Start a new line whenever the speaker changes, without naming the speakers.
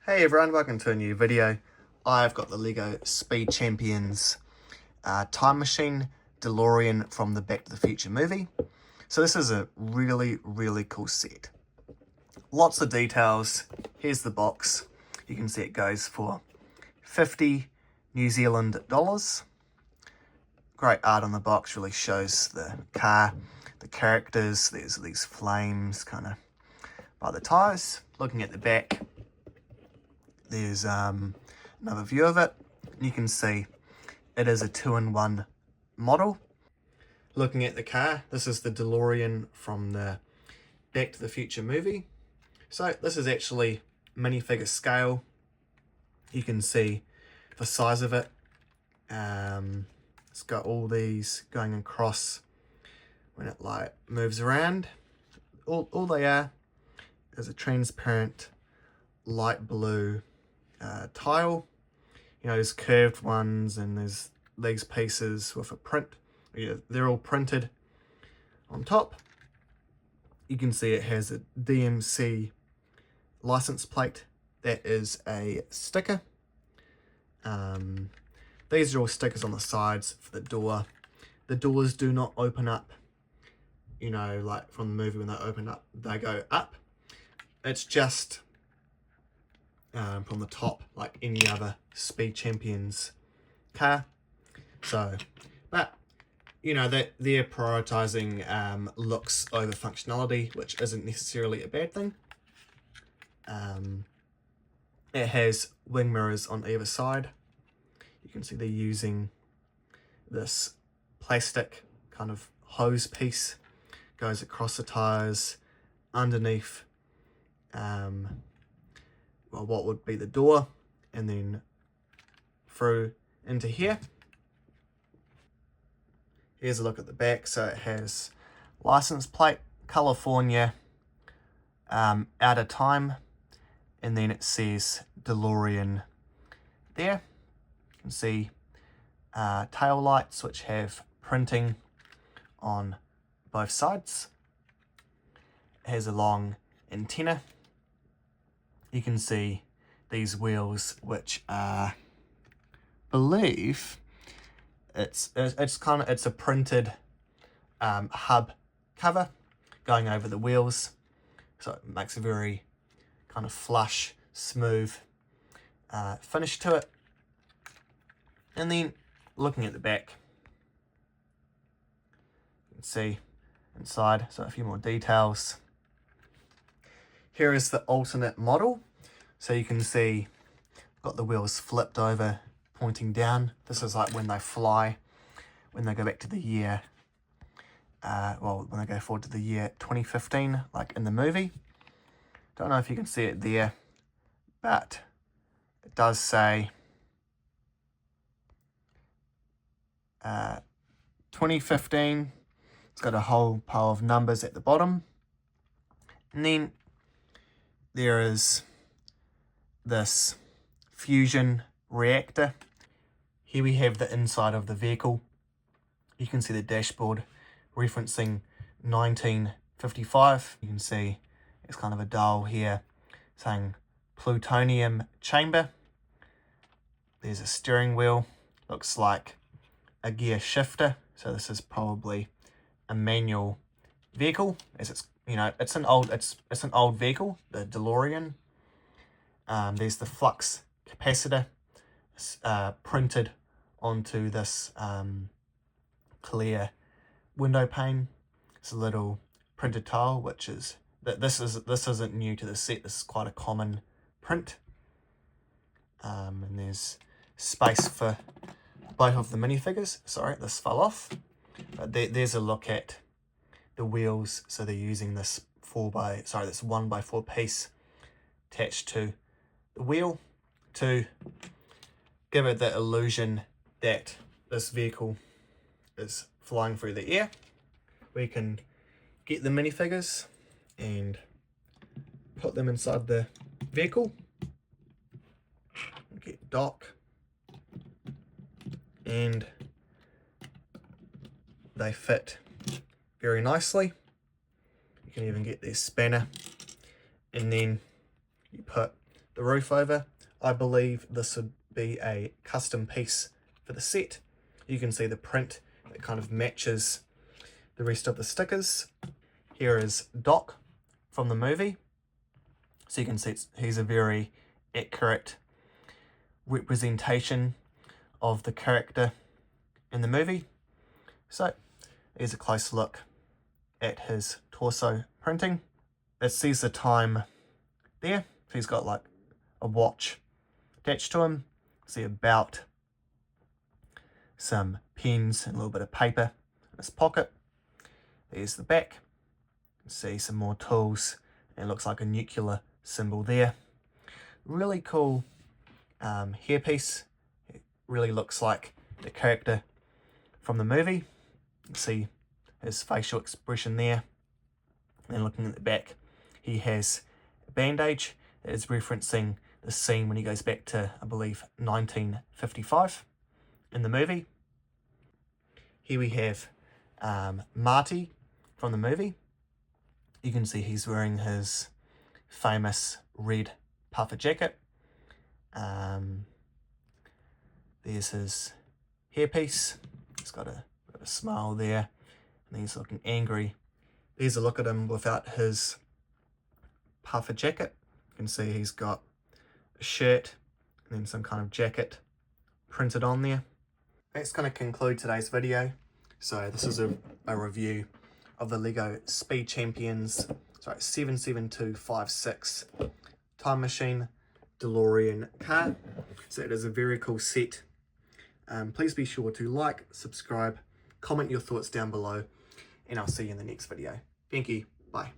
Hey everyone, welcome to a new video. I've got the Lego Speed Champions Time Machine DeLorean from the Back to the Future movie. So this is a really cool set. Lots of details. Here's the box. You can see it goes for 50 New Zealand dollars. Great art on the box, really shows the car, the characters. There's these flames kind of by the tyres. Looking at the back, there's another view of it. You can see it is a 2-in-1 model. Looking at the car, this is the DeLorean from the Back to the Future movie. So this is actually minifigure scale. You can see the size of it. It's got all these going across when it like moves around. All they are is a transparent light blue tile. You know, there's curved ones and there's these pieces with a print. Yeah, they're all printed on top. You can see it has a DMC license plate. That is a sticker. These are all stickers on the sides for the door. The doors do not open up, you know, like from the movie when they open up, they go up. It's just from the top, like any other Speed Champions car. So, but you know that they're prioritizing looks over functionality, which isn't necessarily a bad thing. It has wing mirrors on either side. You can see they're using this plastic kind of hose piece, goes across the tires underneath well, what would be the door, and then through into here. Here's a look at the back. So it has license plate, California, out of time, and then it says DeLorean there. You can see tail lights which have printing on both sides. It has a long antenna. You can see these wheels, which are, believe it's a printed hub cover going over the wheels, so it makes a very kind of flush, smooth finish to it. And then looking at the back, you can see inside, so a few more details. Here is the alternate model. So you can see got the wheels flipped over, pointing down. This is like when they fly, when they go back to the year, well, when they go forward to the year 2015, like in the movie. Don't know if you can see it there, but it does say 2015. It's got a whole pile of numbers at the bottom. And then there is this fusion reactor. Here we have the inside of the vehicle. You can see the dashboard referencing 1955. You can see it's kind of a dial here saying plutonium chamber. There's a steering wheel. Looks like a gear shifter. So this is probably a manual vehicle, as it's, you know, it's an old vehicle, the DeLorean. There's the flux capacitor printed onto this clear window pane. It's a little printed tile, which is that this isn't new to the set. This is quite a common print. And there's space for both of the minifigures. Sorry, this fell off. But there's a look at the wheels. So they're using this 1x4 piece attached to the wheel to give it the illusion that this vehicle is flying through the air. We can get the minifigures and put them inside the vehicle. Get dock, and they fit very nicely. You can even get their spanner, and then you put the roof over. I believe this would be a custom piece for the set. You can see the print that kind of matches the rest of the stickers. Here is Doc from the movie. So you can see he's a very accurate representation of the character in the movie. So here's a close look at his torso printing. It says the time there. So he's got like a watch attached to him. See about, some pens and a little bit of paper in his pocket. There's the back. See some more tools, and it looks like a nuclear symbol there. Really cool hairpiece. It really looks like the character from the movie. You can see his facial expression there. And looking at the back, he has a bandage that is referencing the scene when he goes back to, I believe, 1955 in the movie. Here we have Marty from the movie. You can see he's wearing his famous red puffer jacket. There's his hairpiece. He's got a bit of a smile there, and he's looking angry. There's a look at him without his puffer jacket. You can see he's got a shirt and then some kind of jacket printed on there. That's going to conclude today's video. So this is a review of the Lego Speed Champions 77256 Time Machine DeLorean car. So it is a very cool set. Please be sure to like, subscribe, comment your thoughts down below, and I'll see you in the next video. Thank you. Bye.